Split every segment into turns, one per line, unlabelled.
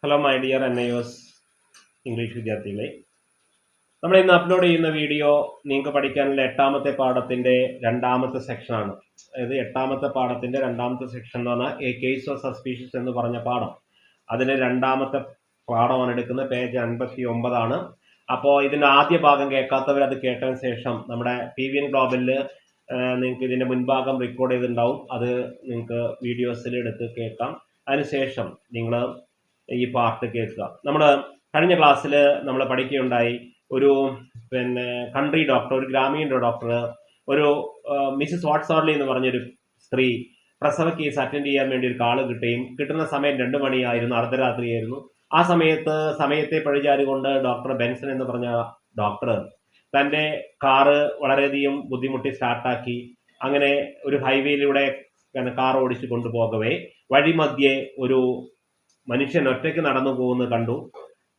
Hello my dear NIOS English വിദ്യാർത്ഥികളെ, നമ്മൾ ഇന്ന് അപ്ലോഡ് ചെയ്യുന്ന വീഡിയോ നിങ്ങൾക്ക് പഠിക്കാനുള്ള എട്ടാമത്തെ പാഠത്തിന്റെ രണ്ടാമത്തെ സെക്ഷനാണ്. അതായത് എട്ടാമത്തെ പാഠത്തിന്റെ രണ്ടാമത്തെ സെക്ഷൻ എന്ന് പറഞ്ഞാൽ എ കേസ് ഓഫ് സസ്പീഷ്യസ് എന്ന് പറഞ്ഞ പാഠം. അതിലെ രണ്ടാമത്തെ പാഠമാണ് എടുക്കുന്നത്. പേജ് 59 അപ്പോൾ ഇതിന്റെ ആദ്യ ഭാഗം കേൾക്കാത്തവർ അത് കേട്ടതിന് ശേഷം നമ്മുടെ PVN ഗ്ലോബലിൽ നിങ്ങൾക്ക് ഇതിന്റെ മുൻഭാഗം റെക്കോർഡ് ചെയ്തിട്ടുണ്ടാവും. അത് നിങ്ങൾക്ക് വീഡിയോസിൽ എടുത്ത് കേൾക്കാം. അതിനുശേഷം നിങ്ങൾ ഈ പാർട്ട് കേൾക്കുക. നമ്മൾ കഴിഞ്ഞ ക്ലാസ്സിൽ നമ്മൾ പഠിക്കുകയുണ്ടായി, ഒരു കൺട്രി ഡോക്ടർ, ഒരു ഗ്രാമീണ ഡോക്ടർ, ഒരു മിസ്സിസ് വാട്സോർലി എന്ന് പറഞ്ഞൊരു സ്ത്രീ പ്രസവ കേസ് അറ്റൻഡ് ചെയ്യാൻ വേണ്ടി ഒരു കാള് കിട്ടുന്ന സമയം 2 മണിയായിരുന്നു, അർദ്ധരാത്രിയായിരുന്നു. ആ സമയത്തെ പഴിചാരുകൊണ്ട് ഡോക്ടർ ബെൻസൺ എന്ന് പറഞ്ഞ ഡോക്ടർ തൻ്റെ കാറ് വളരെയധികം ബുദ്ധിമുട്ടി സ്റ്റാർട്ടാക്കി. അങ്ങനെ ഒരു ഹൈവേയിലൂടെ കാർ ഓടിച്ചു കൊണ്ടുപോകവേ വഴിമധ്യേ ഒരു മനുഷ്യൻ ഒറ്റയ്ക്ക് നടന്നു പോകുന്നത് കണ്ടു.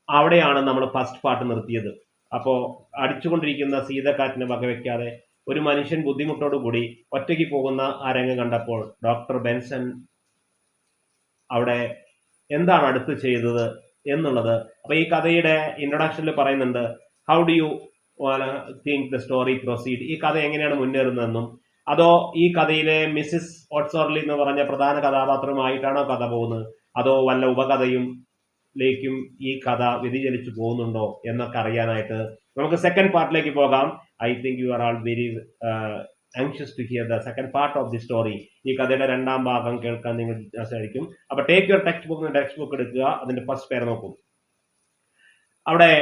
അവിടെയാണ് നമ്മൾ ഫസ്റ്റ് പാർട്ട് നിർത്തിയത്. അപ്പോൾ അടിച്ചുകൊണ്ടിരിക്കുന്ന ശീതക്കാറ്റിനെ വകവെക്കാതെ ഒരു മനുഷ്യൻ ബുദ്ധിമുട്ടോടുകൂടി ഒറ്റയ്ക്ക് പോകുന്ന ആ രംഗം കണ്ടപ്പോൾ ഡോക്ടർ ബെൻസൺ അവിടെ എന്താണ് അടുത്ത് ചെയ്തത് എന്നുള്ളത്. അപ്പോൾ ഈ കഥയുടെ ഇൻട്രൊഡക്ഷനിൽ പറയുന്നുണ്ട്, how do you think the story proceed, ഈ കഥ എങ്ങനെയാണ് മുന്നേറുന്നതെന്നും, അതോ ഈ കഥയിലെ മിസ്സിസ് വാട്സോർലി എന്ന് പറഞ്ഞ പ്രധാന കഥാപാത്രമായിട്ടാണോ കഥ പോകുന്നത്, അതോ വല്ല ഉപകഥയിലേക്കും ഈ കഥ വ്യതിചലിച്ചു പോകുന്നുണ്ടോ എന്നൊക്കെ അറിയാനായിട്ട് നമുക്ക് സെക്കൻഡ് പാർട്ടിലേക്ക് പോകാം. I think you are all very anxious to hear the second part of the story. ഈ കഥയുടെ രണ്ടാം ഭാഗം കേൾക്കാൻ നിങ്ങൾ ജിജ്ഞാസയായിരിക്കും. അപ്പൊ ടേക്ക് യുവർ ടെക്സ്റ്റ് ബുക്ക് എടുക്കുക, അതിന്റെ ഫസ്റ്റ് പേര് നോക്കും. അവിടെ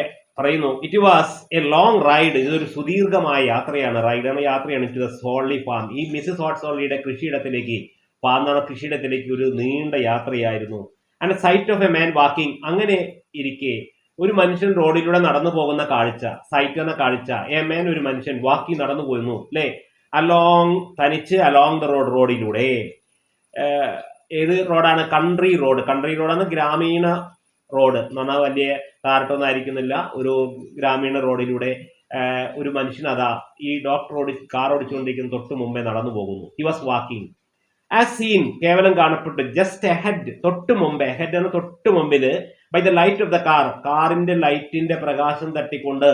പറയുന്നു, it was a long ride, ഇതൊരു സുദീർഘമായ യാത്രയാണ്. യാത്രയാണ് ടു ദ സോർലി ഫാം. ഈ മിസ്സിസ് വാട്സോർലിയുടെ കൃഷിയിടത്തിലേക്ക്, കൃഷിയിടത്തിലേക്ക് ഒരു നീണ്ട യാത്രയായിരുന്നു. And sight of a man walking, അങ്ങനെ ഇരിക്കെ ഒരു മനുഷ്യൻ റോഡിലൂടെ നടന്നു പോകുന്ന കാഴ്ച, സൈറ്റ് എന്ന കാഴ്ച. എ മാൻ, ഒരു മനുഷ്യൻ, വാക്കിംഗ് നടന്നു പോയിരുന്നു അല്ലെ, തനിച്ച് അലോങ് ദ റോഡിലൂടെ. ഏത് റോഡാണ്? കൺട്രി റോഡാണ്, ഗ്രാമീണ റോഡ് എന്ന് പറഞ്ഞാൽ വലിയ കാർട്ടൊന്നും ആയിരിക്കുന്നില്ല. ഒരു ഗ്രാമീണ റോഡിലൂടെ ഒരു മനുഷ്യൻ അതാ ഈ ഡോക്ടർ കാർ ഓടിച്ചുകൊണ്ടിരിക്കുന്ന തൊട്ട് മുമ്പേ നടന്നു പോകുന്നു. He was walking as scene, കേവലം കാണപ്പെട്ടു. ജസ്റ്റ് എഹെഡ്, തൊട്ട് മുമ്പേ, ഹെഡ് ആണ് തൊട്ട് മുമ്പിൽ. By the light of the കാറിന്റെ ലൈറ്റിന്റെ പ്രകാശം തട്ടിക്കൊണ്ട്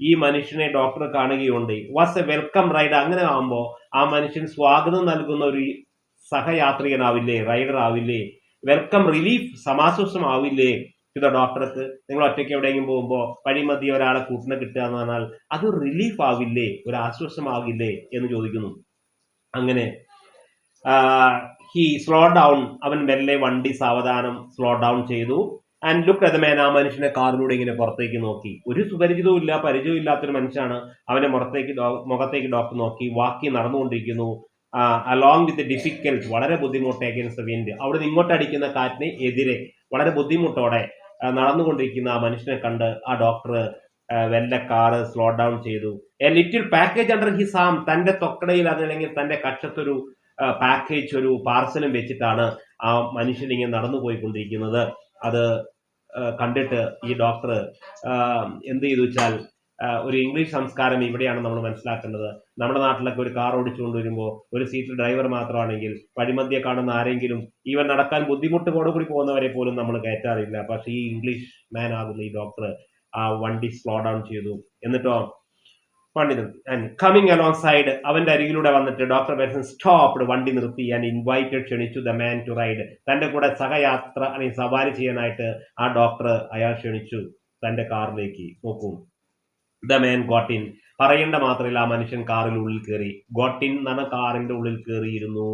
ഈ മനുഷ്യനെ ഡോക്ടർ കാണുകയുണ്ട്. Was a welcome ride. അങ്ങനെ ആകുമ്പോൾ ആ മനുഷ്യൻ സ്വാഗതം നൽകുന്ന ഒരു സഹയാത്രികനാവില്ലേ, റൈഡർ ആവില്ലേ? വെൽക്കം റിലീഫ്, സമാശ്വാസം ആവില്ലേ ഇത് ഡോക്ടർക്ക്? നിങ്ങൾ ഒറ്റയ്ക്ക് എവിടെയെങ്കിലും പോകുമ്പോൾ വഴിമധ്യ ഒരാളെ കൂട്ടിനെ കിട്ടുക എന്ന് പറഞ്ഞാൽ അത് റിലീഫ് ആവില്ലേ, ഒരു ആശ്വാസമാകില്ലേ എന്ന് ചോദിക്കുന്നു. അങ്ങനെ ഹി സ്ലോ ഡൗൺ, അവൻ മെല്ലെ വണ്ടി സാവധാനം സ്ലോ ഡൗൺ ചെയ്തു. And look at the man, ആ മനുഷ്യനെ കാറിലൂടെ ഇങ്ങനെ പുറത്തേക്ക് നോക്കി. ഒരു സുപരിചിതവും ഇല്ല, പരിചയവും ഇല്ലാത്തൊരു മനുഷ്യനാണ്. അവന്റെ മുഖത്തേക്ക് ഡോക്ടർ നോക്കി. വാക്കി നടന്നുകൊണ്ടിരിക്കുന്നു. അലോങ് വിത്ത് ഡിഫിക്കൽട്ട്, വളരെ ബുദ്ധിമുട്ട്, അഗൈൻസ്റ്റ് ദ വിൻഡ്, അവിടെ നിന്ന് ഇങ്ങോട്ട് അടിക്കുന്ന കാറ്റിന് എതിരെ വളരെ ബുദ്ധിമുട്ടോടെ നടന്നുകൊണ്ടിരിക്കുന്ന ആ മനുഷ്യനെ കണ്ട് ആ ഡോക്ടർ വെല്ല കാറ് സ്ലോ ഡൗൺ ചെയ്തു. A little package under his arm, തന്റെ തൊക്കടയിൽ അതല്ലെങ്കിൽ തന്റെ കക്ഷത്തൊരു പാക്കേജ്, ഒരു പാർസലും വെച്ചിട്ടാണ് ആ മനുഷ്യൻ ഇങ്ങനെ നടന്നു പോയിക്കൊണ്ടിരിക്കുന്നത്. അത് കണ്ടിട്ട് ഈ ഡോക്ടർ എന്ത് ചെയ്തു വെച്ചാൽ, ഒരു ഇംഗ്ലീഷ് സംസ്കാരം ഇവിടെയാണ് നമ്മൾ മനസ്സിലാക്കേണ്ടത്. നമ്മുടെ നാട്ടിലൊക്കെ ഒരു കാർ ഓടിച്ചുകൊണ്ട് വരുമ്പോൾ ഒരു സീറ്റിൽ ഡ്രൈവർ മാത്രമാണെങ്കിൽ വഴിമധ്യ കാണുന്ന ആരെങ്കിലും, ഈവൻ നടക്കാൻ ബുദ്ധിമുട്ടോടുകൂടി പോകുന്നവരെ പോലും നമ്മൾ കയറ്റാറില്ല. പക്ഷേ ഈ ഇംഗ്ലീഷ് മാൻ ആകുന്ന ഈ ഡോക്ടർ ആ വണ്ടി സ്ലോ ഡൗൺ ചെയ്തു. എന്നിട്ടോ വണ്ടി നിർത്തി. ആൻഡ് കമ്മിങ് അലോങ് സൈഡ്, അവന്റെ അരികിലൂടെ വന്നിട്ട് ഡോക്ടർ ബെൻസൺ സ്റ്റോപ്ഡ്, വണ്ടി നിർത്തി. ആൻഡ് ഇൻവൈറ്റഡ്, ക്ഷണിച്ചു ദ മാൻ ടു റൈഡ്, തന്റെ കൂടെ സഹയാത്ര അല്ലെങ്കിൽ സവാരി ചെയ്യാനായിട്ട് ആ ഡോക്ടർ അയാൾ ക്ഷണിച്ചു തന്റെ കാറിലേക്ക്. നോക്കൂ, ദ മാൻ ഗോട്ട് ഇൻ, പറയേണ്ട മാത്രമല്ല, ആ മനുഷ്യൻ കാറിനുള്ളിൽ കയറി. ഗോട്ട് ഇൻ എന്ന് പറഞ്ഞ കാറിന്റെ ഉള്ളിൽ കയറിയിരുന്നു.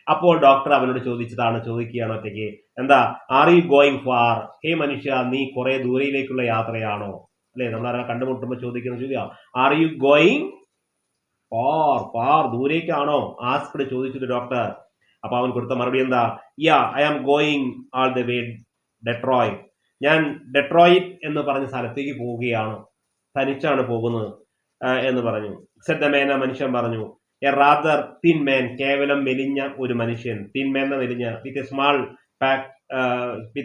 അപ്പോൾ ഡോക്ടർ അവനോട് ചോദിക്കുകയാണ് ഒറ്റയ്ക്ക്, എന്താ, ആർ യു ഗോയിങ് ഫാർ, ഹേ മനുഷ്യ, നീ കുറെ ദൂരയിലേക്കുള്ള യാത്രയാണോ? അല്ലെ, നമ്മളാരെ കണ്ടുമുട്ടുമ്പോൾ ചോദിക്കുന്ന ചോദ്യം, ആർ യു ഗോയിങ് ഫാർ, ദൂരേക്കാണോ? ആസ്ക്ഡ്, ചോദിച്ചത് ഡോക്ടർ. അപ്പൊ അവൻ കൊടുത്ത മറുപടി എന്താ? Yeah, I am going all the way Detroit, ഞാൻ ഡെട്രോയിറ്റ് എന്ന് പറഞ്ഞ സ്ഥലത്തേക്ക് പോവുകയാണ്, തനിച്ചാണ് പോകുന്നത് എന്ന് പറഞ്ഞു. സെഡ് ദ മാൻ, മനുഷ്യൻ പറഞ്ഞു. എ റാദർ തിൻ മാൻ, കേവലം മെലിഞ്ഞ ഒരു മനുഷ്യൻ. തിൻ മാൻ എന്ന മെലിഞ്ഞ, with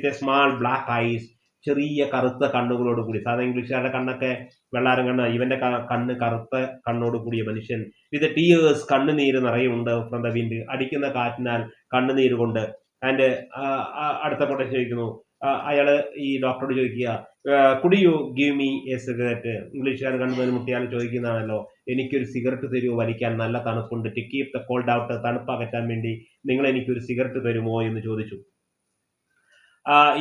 a small black eyes, ചെറിയ കറുത്ത കണ്ണുകളോട് കൂടി. സാധാരണ ഇംഗ്ലീഷുകാരുടെ കണ്ണൊക്കെ വെള്ളാരം കണ്ണ്, ഇവന്റെ കണ്ണ് കറുത്ത കണ്ണോട് കൂടിയ മനുഷ്യൻ. വിത്ത് ടീയേഴ്സ്, കണ്ണുനീര് നിറയുണ്ട്. ഫ്രം ദ വിൻഡ്, അടിക്കുന്ന കാറ്റിനാൽ കണ്ണുനീര് കൊണ്ട്. ആൻഡ് അടുത്ത കൊട്ടേഷൻ ചോദിക്കുന്നു, അയാള് ഈ ഡോക്ടറോട് ചോദിക്കുക, could you give me A cigarette? ഇംഗ്ലീഷുകാർ കണ്ടുവരും മുട്ടിയാൽ ചോദിക്കുന്നതാണല്ലോ, എനിക്കൊരു സിഗരറ്റ് തരുമോ വലിക്കാൻ, നല്ല തണുപ്പുണ്ട്, to keep the cold out, തണുപ്പ് അകറ്റാൻ വേണ്ടി നിങ്ങൾ എനിക്കൊരു സിഗരറ്റ് തരുമോ എന്ന് ചോദിച്ചു.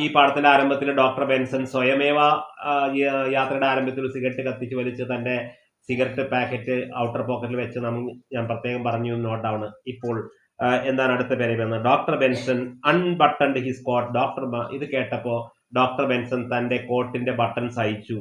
ഈ പാഠത്തിന്റെ ആരംഭത്തിൽ ഡോക്ടർ ബെൻസൺ സ്വയമേവ യാത്രയുടെ ആരംഭത്തിൽ ഒരു സിഗരറ്റ് കത്തിച്ച് വലിച്ച് തന്റെ സിഗരറ്റ് പാക്കറ്റ് ഔട്ടർ പോക്കറ്റിൽ വെച്ച് ഞാൻ പ്രത്യേകം പറഞ്ഞു നോട്ട് ഡൗൺ. ഇപ്പോൾ എന്താണ് അടുത്ത പേര്? Doctor Benson unbuttoned his coat. ഇത് കേട്ടപ്പോ ഡോക്ടർ ബെൻസൺ തന്റെ കോട്ടിന്റെ ബട്ടൺസ് അയച്ചു.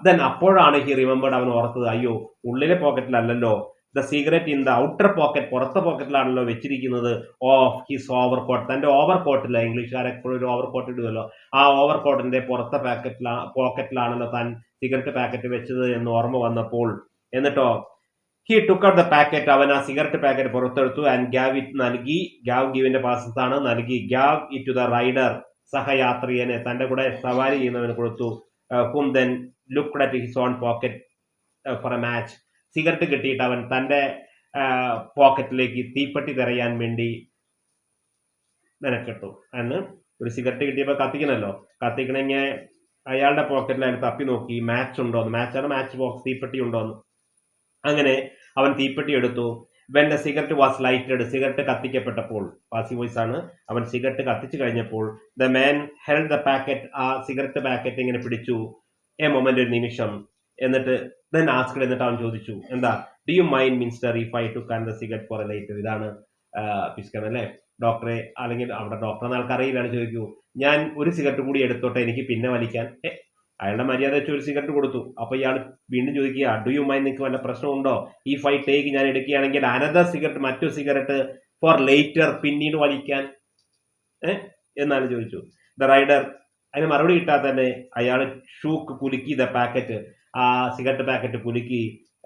ദെൻ അപ്പോഴാണ് ഹി റിമെമ്പേർഡ്, അവൻ ഓർത്തത്, അയ്യോ ഉള്ളിലെ പോക്കറ്റിലല്ലല്ലോ, the cigarette in the outer pocket, പുറത്തെ പോക്കറ്റിലാണല്ലോ വെച്ചിരിക്കുന്നത്, ഓഫ് ഹിസ് ഓവർ കോട്ട്, തന്റെ ഓവർ കോട്ടില്ല, ഇംഗ്ലീഷുകാരെ എപ്പോഴും ഒരു ഓവർ കോട്ട് ഇടുമല്ലോ, ആ ഓവർ കോട്ടിന്റെ പുറത്തെ പോക്കറ്റിലാണല്ലോ താൻ സിഗരറ്റ് പാക്കറ്റ് വെച്ചത് എന്ന് ഓർമ്മ വന്നപ്പോൾ, എന്നിട്ടോ he took out the packet, അവൻ ആ സിഗരറ്റ് പാക്കറ്റ് പുറത്തെടുത്തു, ആൻഡ് ഗാവ് ഇറ്റ്, നൽകി. ഗാവ് ഗിവിന്റെ പാസത്താണ്, നൽകി. Gave it to the rider, സഹയാത്രികന്, തന്റെ കൂടെ സവാരി ചെയ്യുന്നവന് കൊടുത്തു. Hmm then looked at his own pocket for a match. Cigarette കിട്ടിയിട്ട് അവൻ തന്റെ പോക്കറ്റിലേക്ക് തീപ്പെട്ടി തിരയാൻ വേണ്ടി മെനക്കെട്ടു. അന്ന് ഒരു സിഗരറ്റ് കിട്ടിയപ്പോൾ കത്തിക്കണല്ലോ, കത്തിക്കണമെങ്കിൽ അയാളുടെ പോക്കറ്റിൽ അയാൾ തപ്പി നോക്കി മാച്ച് ഉണ്ടോന്ന്, മാച്ചാണ് മാച്ച് ബോക്സ്, തീപ്പെട്ടി ഉണ്ടോന്ന്. അങ്ങനെ അവൻ തീപ്പെട്ടി എടുത്തു. When the cigarette was lighted, cigarette കത്തിക്കപ്പെട്ടപ്പോൾ, പാസീവ് വോയിസ് ആണ്, അവൻ സിഗരറ്റ് കത്തിച്ചു കഴിഞ്ഞപ്പോൾ, the man held the packet, ആ സിഗരറ്റ് പാക്കറ്റ് ഇങ്ങനെ പിടിച്ചു, എ മൊമെന്റ്, ഒരു നിമിഷം, എന്നിട്ട് ദെൻ ആസ്ക്ഡ്, എന്നിട്ട് അവൻ ചോദിച്ചു, എന്താ, do you mind mister if I to can the cigarette for a lighter? ഇതാണ് പിസ്കൻ അല്ലേ, ഡോക്ടറെ, അല്ലെങ്കിൽ അവിടെ ഡോക്ടറെ ആൾക്കറിയില്ലാണ്, ചോദിക്കൂ, ഞാൻ ഒരു സിഗരറ്റ് കൂടി എടുത്തോട്ടെ, എനിക്ക് പിന്നെ വലിക്കാൻ. അയാളുടെ മര്യാദ വെച്ച് ഒരു സിഗരറ്റ് കൊടുത്തു. അപ്പൊ ഇയാൾ വീണ്ടും ചോദിക്കുക, ഡു യു മൈൻഡ്, നിങ്ങൾക്ക് വല്ല പ്രശ്നമുണ്ടോ, ഇഫ് ഐ ടേക്ക്, ഞാൻ എടുക്കുകയാണെങ്കിൽ, അനദർ സിഗരറ്റ്, മറ്റു സിഗരറ്റ്, ഫോർ ലേറ്റർ, പിന്നീട് വലിക്കാൻ, എന്നാണ് ചോദിച്ചു. ദ റൈഡർ അതിന് മറുപടി കിട്ടാതെ തന്നെ അയാൾ ഷൂക്ക്, കുലുക്കി, ദ പാക്കറ്റ്, ആ സിഗരറ്റ് പാക്കറ്റ് കുലുക്കി,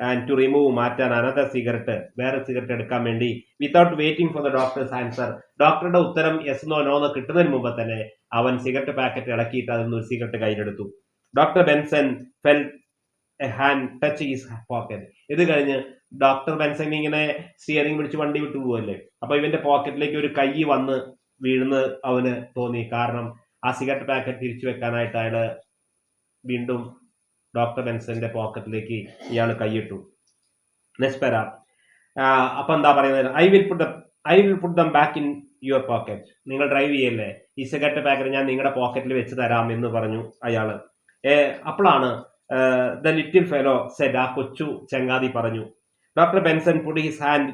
ആൻഡ് ടു റിമൂവ്, മാറ്റാൻ, അനദർ സിഗരറ്റ്, വേറെ സിഗരറ്റ് എടുക്കാൻ വേണ്ടി, without waiting for the doctors answer, ഡോക്ടറുടെ ഉത്തരം യെസ് നോ എന്ന് കിട്ടുന്നതിന് മുമ്പ് തന്നെ അവൻ സിഗരറ്റ് പാക്കറ്റ് ഇളക്കിയിട്ട് അതിൽ നിന്ന് ഒരു സിഗരറ്റ് കയ്യിലെടുത്തു. Doctor Benson fell a hand touch his pocket. ഇത് കഴിഞ്ഞ് ഡോക്ടർ ബെൻസൺ ഇങ്ങനെ സ്റ്റിയറിംഗ് പിടിച്ച് വണ്ടി വിട്ടു പോവല്ലേ, അപ്പൊ ഇവന്റെ പോക്കറ്റിലേക്ക് ഒരു കൈ വന്ന് വീഴുന്ന അവന് തോന്നി. കാരണം ആ സിഗരറ്റ് പാക്കറ്റ് തിരിച്ചു വെക്കാനായിട്ട് അയാള് വീണ്ടും ഡോക്ടർ ബെൻസന്റെ പോക്കറ്റിലേക്ക് ഇയാൾ കൈയിട്ടു. നെക്സ്റ്റ് പാര, അപ്പൊ എന്താ പറയുന്നത്, I will put dum back in your pocket. നിങ്ങൾ ഡ്രൈവ് ചെയ്യല്ലേ, ഈ സിഗരറ്റ് പാക്കറ്റ് ഞാൻ നിങ്ങളുടെ പോക്കറ്റിൽ വെച്ച് തരാം എന്ന് പറഞ്ഞു അയാള്. അപ്പോഴാണ് ദ ലിറ്റിൽ ഫെലോ സെഡ്, ആ കൊച്ചു ചങ്ങാതി പറഞ്ഞു. Doctor Benson put his hand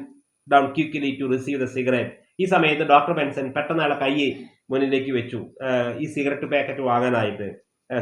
down quickly to receive the cigarette. ഈ സമയത്ത് ഡോക്ടർ ബെൻസൺ പെട്ടെന്ന് അയാളെ കൈ മുന്നിലേക്ക് വെച്ചു, ഈ സിഗരറ്റ് പാക്കറ്റ് വാങ്ങാനായിട്ട്,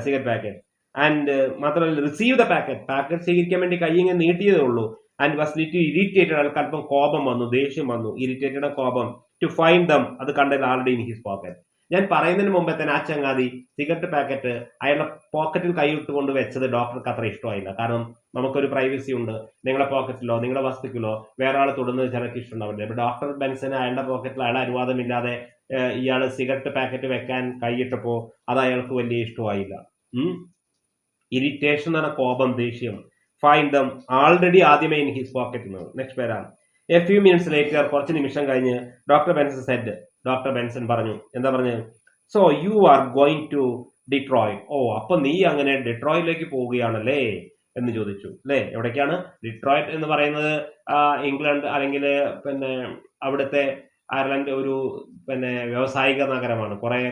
സിഗരറ്റ് പാക്കറ്റ്. ആൻഡ് മാത്രമല്ല, റിസീവ് ദ പാക്കറ്റ് സ്വീകരിക്കാൻ വേണ്ടി കൈ ഇങ്ങനെ നീട്ടിയതേ ഉള്ളൂ. ആൻഡ് വാസ് ലിറ്റിൽ ഇറിറ്റേറ്റഡ്, അയാൾക്ക് അല്പം കോപം വന്നു, ദേഷ്യം വന്നു, ഇറിറ്റേറ്റഡ് കോപം. ടു ഫൈൻഡ് ദം, അത് കണ്ടത് ആൾറെഡി ഇൻ ഹിസ് പോക്കറ്റ്. ഞാൻ പറയുന്നതിന് മുമ്പേ തന്നെ ആ ചങ്ങാതി സിഗരറ്റ് പാക്കറ്റ് അയാളുടെ പോക്കറ്റിൽ കൈയിട്ടുകൊണ്ട് വെച്ചത് ഡോക്ടർക്ക് അത്ര ഇഷ്ടമായില്ല. കാരണം നമുക്കൊരു പ്രൈവസി ഉണ്ട്, നിങ്ങളുടെ പോക്കറ്റിലോ നിങ്ങളുടെ വസ്തുക്കളോ വേറെ ആൾ തൊടുന്നത് ചിലർക്ക് ഇഷ്ടമുണ്ടാവില്ല. ഇപ്പൊ ഡോക്ടർ ബെൻസന് അയാളുടെ പോക്കറ്റിൽ അയാളെ അനുവാദമില്ലാതെ ഇയാൾ സിഗരറ്റ് പാക്കറ്റ് വെക്കാൻ കൈയിട്ടപ്പോ അത് അയാൾക്ക് വലിയ ഇഷ്ടമായില്ല. ഇറിറ്റേഷൻ എന്ന കോപം, ദേഷ്യം. ഫൈൻഡ് ദം, ആൾറെഡി ആദ്യമേ in his pocket. Next para, a few minutes later, കുറച്ച് നിമിഷം കഴിഞ്ഞ്, doctor Benson said, doctor Benson പറഞ്ഞു, എന്താ പറഞ്ഞു, so you are going to Detroit. Oh, അപ്പൊ നീ അങ്ങനെ ഡിട്രോയിറ്റിലേക്ക് പോവുകയാണല്ലേ എന്ന് ചോദിച്ചു. അല്ലേ, എവിടേക്കാണ് ഡിട്രോയിറ്റ് എന്ന് പറയുന്നത്? ഇംഗ്ലണ്ട് അല്ലെങ്കിൽ പിന്നെ അവിടുത്തെ അയർലൻഡ് ഒരു പിന്നെ വ്യാവസായിക നഗരമാണ്. കുറെ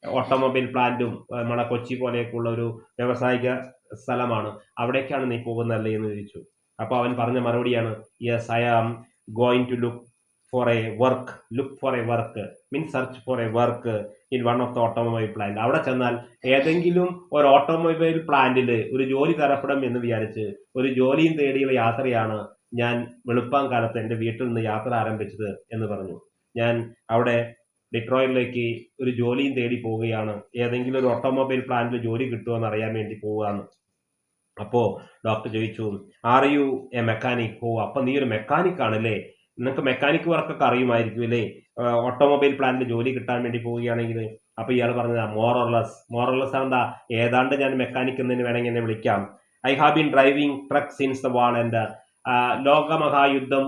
ഓട്ടോമൊബൈൽ പ്ലാന്റും നമ്മുടെ കൊച്ചി പോലെയൊക്കെയുള്ള ഒരു വ്യാവസായിക സ്ഥലമാണ്. അവിടേക്കാണ് നീ പോകുന്നല്ലേ എന്ന് ചോദിച്ചു. അപ്പൊ അവൻ പറഞ്ഞ മറുപടിയാണ്, yes I am going to look for a work means search for a work in one of the automobile plant. അവിടെ ചെന്നാൽ ഏതെങ്കിലും ഒരു ഓട്ടോമൊബൈൽ പ്ലാന്റിൽ ഒരു ജോലി തരപ്പെടും എന്ന് വിചാരിച്ച് ഒരു ജോലിയും തേടിയുള്ള യാത്രയാണ് ഞാൻ വെളുപ്പാൻ കാലത്ത് എൻ്റെ വീട്ടിൽ നിന്ന് യാത്ര ആരംഭിച്ചത് എന്ന് പറഞ്ഞു. ഞാൻ അവിടെ ഡിട്രോയിറ്റിലേക്ക് ഒരു ജോലിയും തേടി പോവുകയാണ്, ഏതെങ്കിലും ഒരു ഓട്ടോമൊബൈൽ പ്ലാന്റിൽ ജോലി കിട്ടുമോ എന്ന് അറിയാൻ വേണ്ടി പോവുകയാണ്. അപ്പോ ഡോക്ടർ ചോദിച്ചു, ആർ യു എ മെക്കാനിക്? ഓ, അപ്പൊ നീ ഒരു മെക്കാനിക് ആണല്ലേ, നിനക്ക് മെക്കാനിക് വർക്കൊക്കെ അറിയുമായിരിക്കും അല്ലേ, ഓട്ടോമൊബൈൽ പ്ലാന്റിൽ ജോലി കിട്ടാൻ വേണ്ടി പോവുകയാണെങ്കിൽ. അപ്പൊ ഇയാൾ പറഞ്ഞതാ, മോറോർലെസ് എന്താ, ഏതാണ്ട് ഞാൻ മെക്കാനിക് എന്നതിന് വേണമെങ്കിൽ എന്നെ വിളിക്കാം. I have been driving truck since the wall and ലോകമഹായുദ്ധം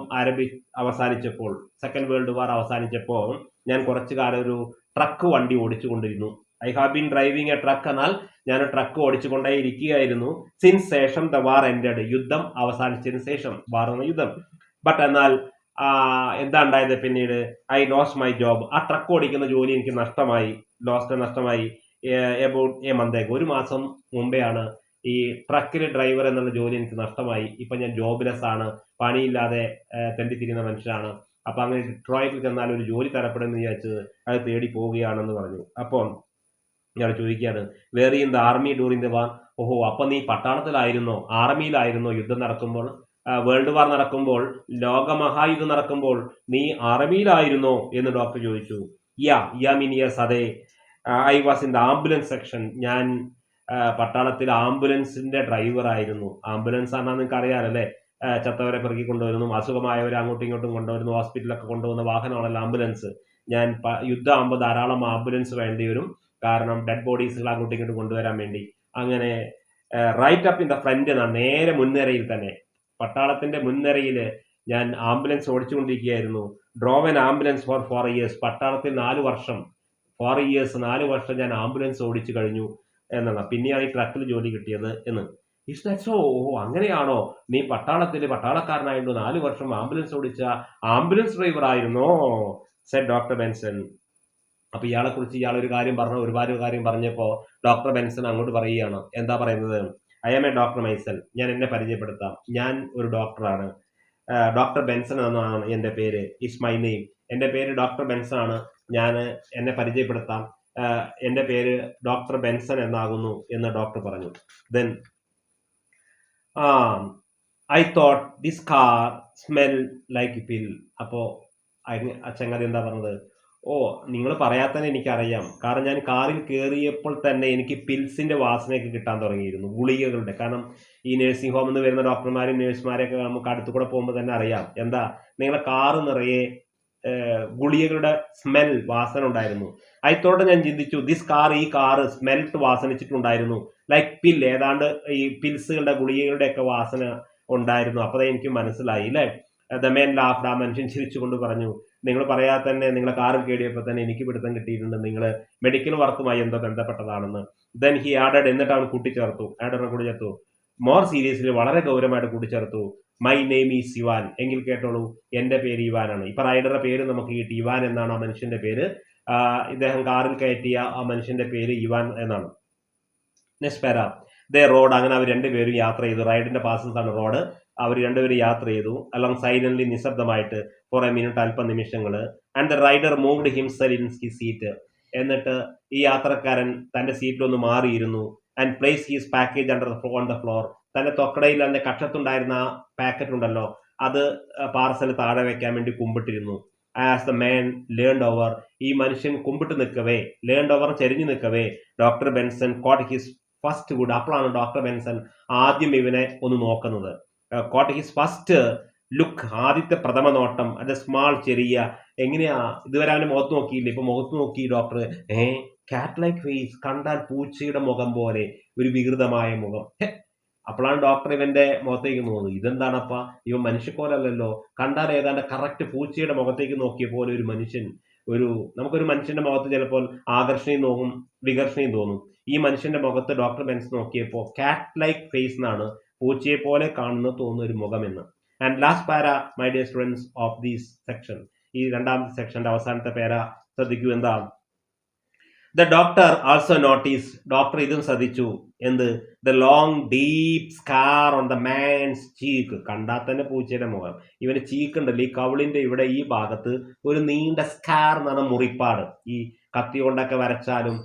അവസാനിച്ചപ്പോൾ, സെക്കൻഡ് വേൾഡ് വാർ അവസാനിച്ചപ്പോൾ ഞാൻ കുറച്ചു കാലം ഒരു ട്രക്ക് വണ്ടി ഓടിച്ചുകൊണ്ടിരുന്നു. I have been driving a truck എന്നാൽ ഞാൻ ട്രക്ക് ഓടിച്ചുകൊണ്ടേ ഇരിക്കുകയായിരുന്നു. സിൻസ് ശേഷം ദ വാർ എൻഡഡ്, യുദ്ധം അവസാനിച്ചതിന് ശേഷം, വാർ എന്ന യുദ്ധം. ബട്ട് എന്നാൽ എന്താ ഉണ്ടായത് പിന്നീട്? ഐ ലോസ്റ്റ് മൈ ജോബ്, ആ ട്രക്ക് ഓടിക്കുന്ന ജോലി എനിക്ക് നഷ്ടമായി. നഷ്ടമായി എബൌട്ട് എ മന്തേക്ക്, ഒരു മാസം മുമ്പെയാണ് ഈ ട്രക്കിൽ ഡ്രൈവർ എന്നുള്ള ജോലി എനിക്ക് നഷ്ടമായി. ഇപ്പൊ ഞാൻ ജോബ്ലെസ് ആണ്, പണിയില്ലാതെ തെണ്ടിത്തിരിയുന്ന മനുഷ്യനാണ്. അപ്പൊ അങ്ങനെ ഡിട്രോയിറ്റിൽ ചെന്നാൽ ഒരു ജോലി തരപ്പെടുമെന്ന് വിചാരിച്ചത് അത് തേടി പോവുകയാണെന്ന് പറഞ്ഞു. അപ്പോൾ ഇയാൾ ചോദിക്കുകയാണ്, were in the army during the war. ഓഹോ, അപ്പൊ നീ പട്ടാളത്തിലായിരുന്നോ, ആർമിയിലായിരുന്നോ യുദ്ധം നടക്കുമ്പോൾ? വേൾഡ് വാർ നടക്കുമ്പോൾ, ലോകമഹായുദ്ധം നടക്കുമ്പോൾ നീ ആർമിയിലായിരുന്നോ എന്ന് ഡോക്ടർ ചോദിച്ചു. യാ മീൻ യെസ്, അതെ. I was in the ambulance section, ഞാൻ പട്ടാളത്തിൽ ആംബുലൻസിന്റെ ഡ്രൈവർ ആയിരുന്നു. ആംബുലൻസ് ആണെന്ന് നിങ്ങൾക്ക് അറിയാമല്ലേ, ചത്തവരെ പെറുക്കി കൊണ്ടുവരുന്നു, അസുഖമായവരെ അങ്ങോട്ടും ഇങ്ങോട്ടും കൊണ്ടുവരുന്നു, ഹോസ്പിറ്റലൊക്കെ കൊണ്ടുപോകുന്ന വാഹനമാണല്ലോ ആംബുലൻസ്. ഞാൻ യുദ്ധമാകുമ്പോൾ ധാരാളം ആംബുലൻസ് വേണ്ടി വരും, കാരണം ഡെഡ് ബോഡീസുകൾ അങ്ങോട്ടും ഇങ്ങോട്ടും കൊണ്ടുവരാൻ വേണ്ടി. അങ്ങനെ right up in the front എന്നാണ്, നേരെ മുൻനിരയിൽ തന്നെ, പട്ടാളത്തിന്റെ മുൻനിരയിൽ ഞാൻ ആംബുലൻസ് ഓടിച്ചുകൊണ്ടിരിക്കുകയായിരുന്നു. Drove an ambulance for 4 years, പട്ടാളത്തിൽ 4 വർഷം, 4 years 4 വർഷം ഞാൻ ആംബുലൻസ് ഓടിച്ചു കഴിഞ്ഞു എന്നാണ്. പിന്നെയാണ് ഈ ട്രക്കിൽ ജോലി കിട്ടിയത് എന്ന്. Is that so? ഓ, അങ്ങനെയാണോ? നീ പട്ടാളക്കാരനായിരുന്നു, 4 വർഷം ആംബുലൻസ് ഓടിച്ച ആംബുലൻസ് ഡ്രൈവർ ആയിരുന്നോ? Said doctor Benson. അപ്പൊ ഇയാളെ കുറിച്ച് ഇയാൾ ഒരു കാര്യം പറഞ്ഞു, ഒരുപാട് കാര്യം പറഞ്ഞപ്പോ ഡോക്ടർ ബെൻസൺ അങ്ങോട്ട് പറയുകയാണ്. എന്താ പറയുന്നത്? I am a doctor myself, ഞാൻ എന്നെ പരിചയപ്പെടുത്താം, ഞാൻ ഒരു ഡോക്ടറാണ്. ഡോക്ടർ ബെൻസൺ എന്നാണ് എൻ്റെ പേര്. ഇസ് മൈ നെയിം, എൻ്റെ പേര് ഡോക്ടർ ബെൻസൺ ആണ്. ഞാൻ എന്നെ പരിചയപ്പെടുത്താം, എൻ്റെ പേര് ഡോക്ടർ ബെൻസൺ എന്നാകുന്നു എന്ന് ഡോക്ടർ പറഞ്ഞു. Then I thought this car smell like pill. അപ്പോ ചങ്ങാതി എന്താ പറഞ്ഞത്? ഓ, നിങ്ങൾ പറയാത്തന്നെ എനിക്കറിയാം, കാരണം ഞാൻ കാറിൽ കയറിയപ്പോൾ തന്നെ എനിക്ക് പിൽസിന്റെ വാസനയൊക്കെ കിട്ടാൻ തുടങ്ങിയിരുന്നു, ഗുളികകളുടെ. കാരണം ഈ നഴ്സിംഗ് ഹോമിൽ നിന്ന് വരുന്ന ഡോക്ടർമാരും നഴ്സുമാരെയൊക്കെ നമുക്ക് അടുത്തു കൂടെ പോകുമ്പോൾ തന്നെ അറിയാം, എന്താ നിങ്ങളെ കാറ് നിറയെ ഗുളികകളുടെ സ്മെൽ, വാസന ഉണ്ടായിരുന്നു. തോട്ട് ഞാൻ ചിന്തിച്ചു, ഈ കാറ് സ്മെൽട്ട് വാസനിച്ചിട്ടുണ്ടായിരുന്നു ലൈക്ക് പിൽ, ഏതാണ്ട് ഈ പിൽസുകളുടെ ഗുളികകളുടെ ഒക്കെ വാസന ഉണ്ടായിരുന്നു. അപ്പൊ എനിക്ക് മനസ്സിലായി അല്ലേ. ദ മേൻ ലാഫ്ഡ്, ആ മനുഷ്യൻ ചിരിച്ചുകൊണ്ട് പറഞ്ഞു, നിങ്ങൾ പറയാതെ തന്നെ നിങ്ങളെ കാറിൽ കയറിയപ്പോൾ തന്നെ എനിക്ക് പിടുത്തം കിട്ടിയിട്ടുണ്ട്, നിങ്ങൾ മെഡിക്കൽ വർക്കുമായി എന്തോ ബന്ധപ്പെട്ടതാണെന്ന്. ദെൻ ഹി ആഡഡ്, എന്നിട്ട് അവൻ കൂട്ടിച്ചേർത്തു, മോർ സീരിയസ്ലി, വളരെ ഗൗരവമായിട്ട് കൂട്ടിച്ചേർത്തു, മൈ നെയിം ഈസ് ഇവാൻ. എങ്കിൽ കേട്ടോളൂ, എന്റെ പേര് ഇവാനാണ്. ഇപ്പൊ റൈഡറുടെ പേര് നമുക്ക് കിട്ടി, ഇവാൻ എന്നാണ് ആ മനുഷ്യന്റെ പേര്. ഇദ്ദേഹം കാറിൽ കയറ്റിയ ആ മനുഷ്യന്റെ പേര് ഇവാൻ എന്നാണ്. നെക്സ്റ്റ് പാര, ദേ റോഡ്. അങ്ങനെ അവർ രണ്ടുപേരും യാത്ര ചെയ്തു. റൈഡിന്റെ പാസസ് ആണ് റോഡ്. അവർ രണ്ടുപേരും യാത്ര ചെയ്തു, അലോങ് സൈലന്റ്ലി, നിശബ്ദമായിട്ട്, ഫോർ എ മിനിറ്റ്, അല്പം നിമിഷങ്ങൾ. And the rider moved himself in his seat. എന്നിട്ട് ഈ യാത്രക്കാരൻ തന്റെ സീറ്റിലൊന്ന് മാറിയിരുന്നു. And place his package under on the floor. തന്റെ തൊക്കടയിൽ അതിന്റെ കക്ഷത്തുണ്ടായിരുന്ന ആ പാക്കറ്റ് ഉണ്ടല്ലോ, അത് പാർസൽ താഴെ വെക്കാൻ വേണ്ടി കുമ്പിട്ടിരുന്നു. As the man learned over, ഈ മനുഷ്യൻ കുമ്പിട്ട് നിൽക്കവേ, ലേൺഡ് ഓവർ ചെരിഞ്ഞു നിൽക്കവേ, doctor Benson caught his first good. അപ്പോഴാണ് ഡോക്ടർ ബെൻസൺ ആദ്യം ഇവനെ ഒന്ന് നോക്കുന്നത്. കോട്ട് ഹിസ് ഫസ്റ്റ് ലുക്ക്, ആദ്യത്തെ പ്രഥമ നോട്ടം. അത് സ്മാൾ, ചെറിയ, എങ്ങനെയാ ഇതുവരെ അവന്റെ മുഖത്ത് നോക്കിയില്ല, ഇപ്പൊ മുഖത്ത് നോക്കി ഡോക്ടർ. കാറ്റ് ലൈക്ക് ഫേസ്, കണ്ടാൽ പൂച്ചയുടെ മുഖം പോലെ ഒരു വികൃതമായ മുഖം. അപ്പോഴാണ് ഡോക്ടർ ഇവന്റെ മുഖത്തേക്ക് നോക്കുന്നത്. ഇതെന്താണപ്പാ, ഇവൻ മനുഷ്യക്കോലല്ലോ, കണ്ടാൽ ഏതാണ്ട് കറക്റ്റ് പൂച്ചയുടെ മുഖത്തേക്ക് നോക്കിയ പോലെ ഒരു മനുഷ്യൻ. നമുക്കൊരു മനുഷ്യന്റെ മുഖത്ത് ചിലപ്പോൾ ആകർഷണീയം തോന്നും, വികർഷണീയം തോന്നും. ഈ മനുഷ്യന്റെ മുഖത്ത് ഡോക്ടർ ബെൻസ് നോക്കിയപ്പോൾ കാറ്റ് ലൈക്ക് ഫേസ് എന്നാണ്, പൂച്ചയെ പോലെ കാണുന്ന തോന്നുന്ന ഒരു മുഖമെന്ന്. ആൻഡ് ലാസ്റ്റ് പാര, my dear students of these section, ഈ രണ്ടാമത്തെ സെക്ഷന്റെ അവസാനത്തെ പേര ശ്രദ്ധിക്കൂ. എന്താ? The doctor also notice, doctor ഇതും ശ്രദ്ധിച്ചു. എന്ത്? The long deep scar on the man's cheek. കണ്ടാൽ തന്നെ പൂച്ചയുടെ മുഖം. ഇവന് ചീക്ക് ഉണ്ടല്ലോ, ഈ കവിളിന്റെ ഇവിടെ ഈ ഭാഗത്ത് ഒരു നീണ്ട സ്കാർ എന്ന് പറഞ്ഞ മുറിപ്പാട്, ഈ കത്തി കൊണ്ടൊക്കെ വരച്ചാലും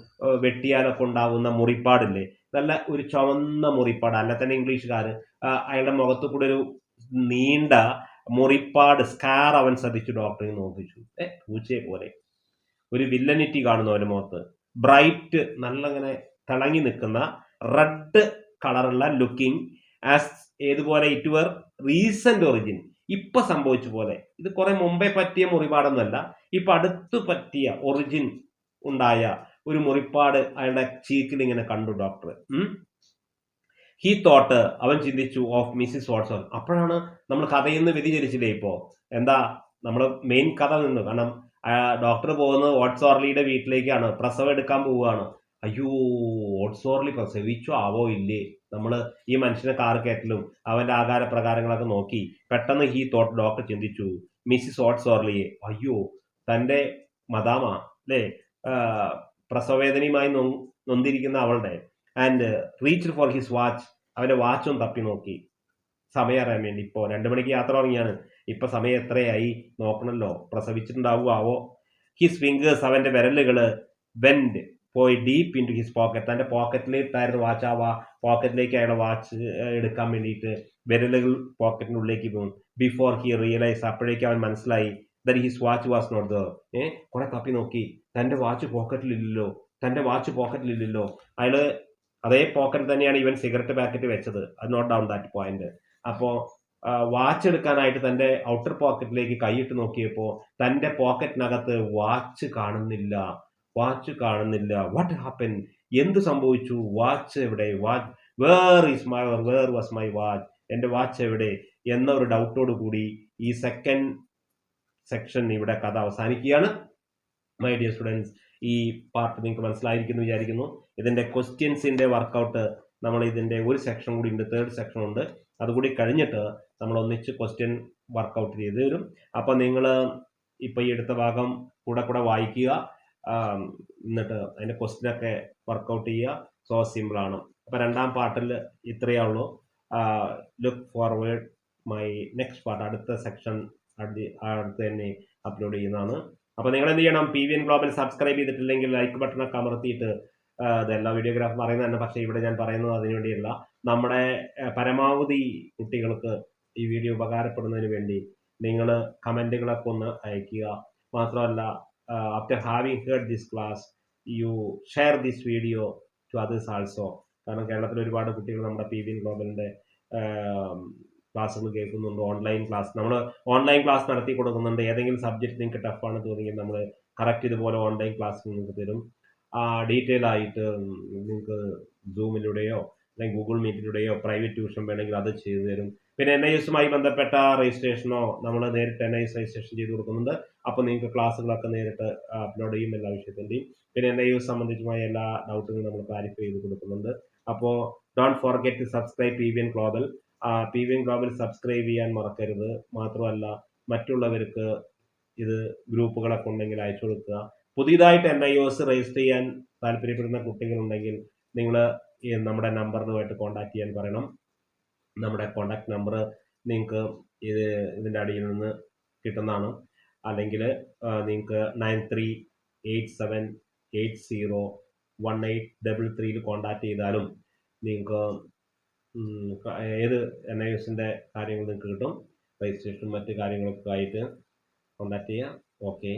വെട്ടിയാലൊക്കെ ഉണ്ടാവുന്ന മുറിപ്പാടില്ലേ, നല്ല ഒരു ചുവന്ന മുറിപ്പാട്. അല്ല തന്നെ ഇംഗ്ലീഷുകാര് അയാളുടെ മുഖത്ത് കൂടെ ഒരു നീണ്ട മുറിപ്പാട്, സ്കാർ അവൻ ശ്രദ്ധിച്ചു. ഡോക്ടറെ നോക്കിച്ചു. പൂച്ചയെ പോലെ ഒരു വില്ലനിറ്റി കാണുന്നു അവന്റെ മുഖത്ത്. ബ്രൈറ്റ്, നല്ല ഇങ്ങനെ തിളങ്ങി നിൽക്കുന്ന റെഡ് കളറുള്ള ലുക്കിംഗ് ആസ്, ഏതുപോലെ ഇറ്റ് വർ റീസെന്റ് ഒറിജിൻ, ഇപ്പൊ സംഭവിച്ച പോലെ. ഇത് കുറെ മുമ്പേ പറ്റിയ മുറിപ്പാടൊന്നുമല്ല, ഇപ്പൊ അടുത്ത് പറ്റിയ ഒറിജിൻ ഉണ്ടായ ഒരു മുറിപ്പാട് അയാളുടെ ചീക്കിൽ ഇങ്ങനെ കണ്ടു ഡോക്ടർ. ഹി തോട്ട്, അവൻ ചിന്തിച്ചു, ഓഫ് മിസ്സിസ് വാട്സൺ. അപ്പോഴാണ് നമ്മൾ കഥയിൽ നിന്ന് വ്യതിചരിച്ചില്ലേ. ഇപ്പോ എന്താ നമ്മൾ മെയിൻ കഥ നിന്നു. കാരണം ഡോക്ടർ പോകുന്നത് വാട്സ് ഓർലിയുടെ വീട്ടിലേക്കാണ്, പ്രസവം എടുക്കാൻ പോവുകയാണ്. അയ്യോ ഓട്സോറിൽ പ്രസവിച്ചോ ആവോ ഇല്ലേ, നമ്മൾ ഈ മനുഷ്യനെ കാർ കയറ്റലും അവന്റെ ആകാരപ്രകാരങ്ങളൊക്കെ നോക്കി പെട്ടെന്ന് ഈ തോട്ട് ഡോക്ടർ ചിന്തിച്ചു മിസ്സിസ് ഓട്സോർലിയെ, അയ്യോ തന്റെ മദാമ അല്ലേ, പ്രസവവേദനയുമായി നൊന്തിരിക്കുന്ന അവളുടെ, and reach for his watch, അവന്റെ വാച്ചും തപ്പി നോക്കി സമയം അറിയാൻ വേണ്ടി. ഇപ്പോൾ 2 മണിക്ക് യാത്ര തുടങ്ങിയാണ്, ഇപ്പൊ സമയം എത്രയായി നോക്കണല്ലോ, പ്രസവിച്ചിട്ടുണ്ടാവുമോ. ഹിസ് ഫിംഗേഴ്സ്, അവന്റെ വിരലുകള് വെന്റ് പോയി deep into his pocket, തന്റെ പോക്കറ്റിലിട്ടായിരുന്നു വാച്ച്, ആ പോക്കറ്റിലേക്ക് അയാളെ വാച്ച് എടുക്കാൻ വേണ്ടിയിട്ട് വിരലുകൾ പോക്കറ്റിനുള്ളിലേക്ക് പോകും. ബിഫോർ ഹി റിയലൈസ്, അപ്പോഴേക്കും അവൻ മനസ്സിലായി that his watch was not there. കുറെ തപ്പി നോക്കി, തന്റെ വാച്ച് പോക്കറ്റിലില്ലല്ലോ, തന്റെ വാച്ച് പോക്കറ്റിലില്ലല്ലോ. അയാള് അതേ പോക്കറ്റ് തന്നെയാണ് ഇവൻ സിഗരറ്റ് പാക്കറ്റ് വെച്ചത്, അത് നോട്ട് ഡൗൺ ദാറ്റ് പോയിന്റ്. അപ്പോ വാച്ച് എടുക്കാനായിട്ട് തന്റെ ഔട്ടർ പോക്കറ്റിലേക്ക് കൈയിട്ട് നോക്കിയപ്പോ തന്റെ പോക്കറ്റിനകത്ത് വാച്ച് കാണുന്നില്ല, വാച്ച് കാണുന്നില്ല. വാട്ട് ഹാപ്പൻ, എന്ത് സംഭവിച്ചു, വാച്ച് എവിടെ, വേർ വാസ് മൈ വാച്ച്, എന്റെ വാച്ച് എവിടെ എന്ന ഒരു ഡൗട്ടോട് കൂടി ഈ സെക്കൻഡ് സെക്ഷൻ ഇവിടെ കഥ അവസാനിക്കുകയാണ്. മൈ ഡിയർ സ്റ്റുഡൻസ്, ഈ പാർട്ട് നിങ്ങൾക്ക് മനസ്സിലായിരിക്കുന്നു വിചാരിക്കുന്നു. ഇതിന്റെ ക്വസ്റ്റ്യൻസിന്റെ വർക്കൗട്ട് നമ്മൾ ഇതിന്റെ ഒരു സെക്ഷൻ കൂടി ഉണ്ട്, തേർഡ് സെക്ഷൻ ഉണ്ട്, അതുകൂടി കഴിഞ്ഞിട്ട് നമ്മൾ ഒന്നിച്ച് ക്വസ്റ്റ്യൻ വർക്കൗട്ട് ചെയ്ത് തരും. അപ്പൊ നിങ്ങൾ ഇപ്പൊ ഈ എടുത്ത ഭാഗം കൂടെ വായിക്കുക, എന്നിട്ട് അതിന്റെ ക്വസ്റ്റ്യൻ ഒക്കെ വർക്കൗട്ട് ചെയ്യുക. സോ സിമ്പിൾ ആണ്. അപ്പൊ രണ്ടാം പാർട്ടിൽ ഇത്രയേ ഉള്ളൂ. Look forward my next part, അടുത്ത സെക്ഷൻ അടുത്ത് തന്നെ അപ്ലോഡ് ചെയ്യുന്നതാണ്. അപ്പൊ നിങ്ങൾ എന്ത് ചെയ്യണം, PVN ഗ്ലോബൽ സബ്സ്ക്രൈബ് ചെയ്തിട്ടില്ലെങ്കിൽ ലൈക്ക് ബട്ടണൊക്കെ അമർത്തിയിട്ട്, ഇതെല്ലാ വീഡിയോഗ്രാഫ് പറയുന്നത് തന്നെ, പക്ഷേ ഇവിടെ ഞാൻ പറയുന്നത് അതിനു വേണ്ടിയല്ല, നമ്മുടെ പരമാവധി കുട്ടികൾക്ക് ഈ വീഡിയോ ഉപകാരപ്പെടുന്നതിന് വേണ്ടി നിങ്ങൾ കമന്റുകളൊക്കെ ഒന്ന് അയക്കുക. മാത്രമല്ല, after having heard this class you share this video to others also. കാരണം കേരളത്തിൽ ഒരുപാട് കുട്ടികൾ നമ്മുടെ PVN ഗ്ലോബലിന്റെ ക്ലാസ്സുകൾ കേൾക്കുന്നുണ്ട്. ഓൺലൈൻ ക്ലാസ്, നമ്മൾ ഓൺലൈൻ ക്ലാസ് നടത്തി കൊടുക്കുന്നുണ്ട്. ഏതെങ്കിലും സബ്ജക്ട് നിങ്ങൾക്ക് ടഫാണ് തോന്നിയെങ്കിൽ നമ്മൾ കറക്റ്റ് ഇതുപോലെ ഓൺലൈൻ ക്ലാസ് നിങ്ങൾക്ക് തരും. ഡീറ്റെയിൽ ആയിട്ട് നിങ്ങൾക്ക് സൂമിലൂടെയോ അല്ലെങ്കിൽ ഗൂഗിൾ മീറ്റിലൂടെയോ പ്രൈവറ്റ് ട്യൂഷൻ വേണമെങ്കിൽ അത് ചെയ്തു തരും. പിന്നെ NIS ബന്ധപ്പെട്ട രജിസ്ട്രേഷനോ നമ്മൾ നേരിട്ട് NIS രജിസ്ട്രേഷൻ ചെയ്ത് കൊടുക്കുന്നുണ്ട്. അപ്പോൾ നിങ്ങൾക്ക് ക്ലാസ്സുകളൊക്കെ നേരിട്ട് അപ്ലോഡ് ചെയ്യും എല്ലാ വിഷയത്തിൻ്റെയും. പിന്നെ NIS സംബന്ധിച്ചുമായ എല്ലാ ഡൗട്ടുകളും നമ്മൾ ക്ലാരിഫൈ ചെയ്ത് കൊടുക്കുന്നുണ്ട്. അപ്പോൾ don't forget to subscribe PVN global. PVN global subscribe ചെയ്യാൻ മറക്കരുത്. മാത്രമല്ല, മറ്റുള്ളവർക്ക് ഇത് ഗ്രൂപ്പുകളൊക്കെ ഉണ്ടെങ്കിൽ അയച്ചു കൊടുക്കുക. പുതിയതായിട്ട് NIS രജിസ്റ്റർ ചെയ്യാൻ താല്പര്യപ്പെടുന്ന കുട്ടികളുണ്ടെങ്കിൽ നിങ്ങൾ നമ്മുടെ നമ്പറുമായിട്ട് കോൺടാക്ട് ചെയ്യാൻ പറയണം. നമ്മുടെ കോൺടാക്ട് നമ്പർ നിങ്ങൾക്ക് ഇതിൻ്റെ അടിയിൽ നിന്ന് കിട്ടുന്നതാണ്. അല്ലെങ്കിൽ നിങ്ങൾക്ക് 9387801833 കോൺടാക്ട് ചെയ്താലും നിങ്ങൾക്ക് ഏത് NISന്റെ കാര്യങ്ങൾ നിങ്ങൾക്ക് കിട്ടും. രജിസ്ട്രേഷനും മറ്റു കാര്യങ്ങളൊക്കെ ആയിട്ട് കോൺടാക്ട് ചെയ്യുക. ഓക്കെ.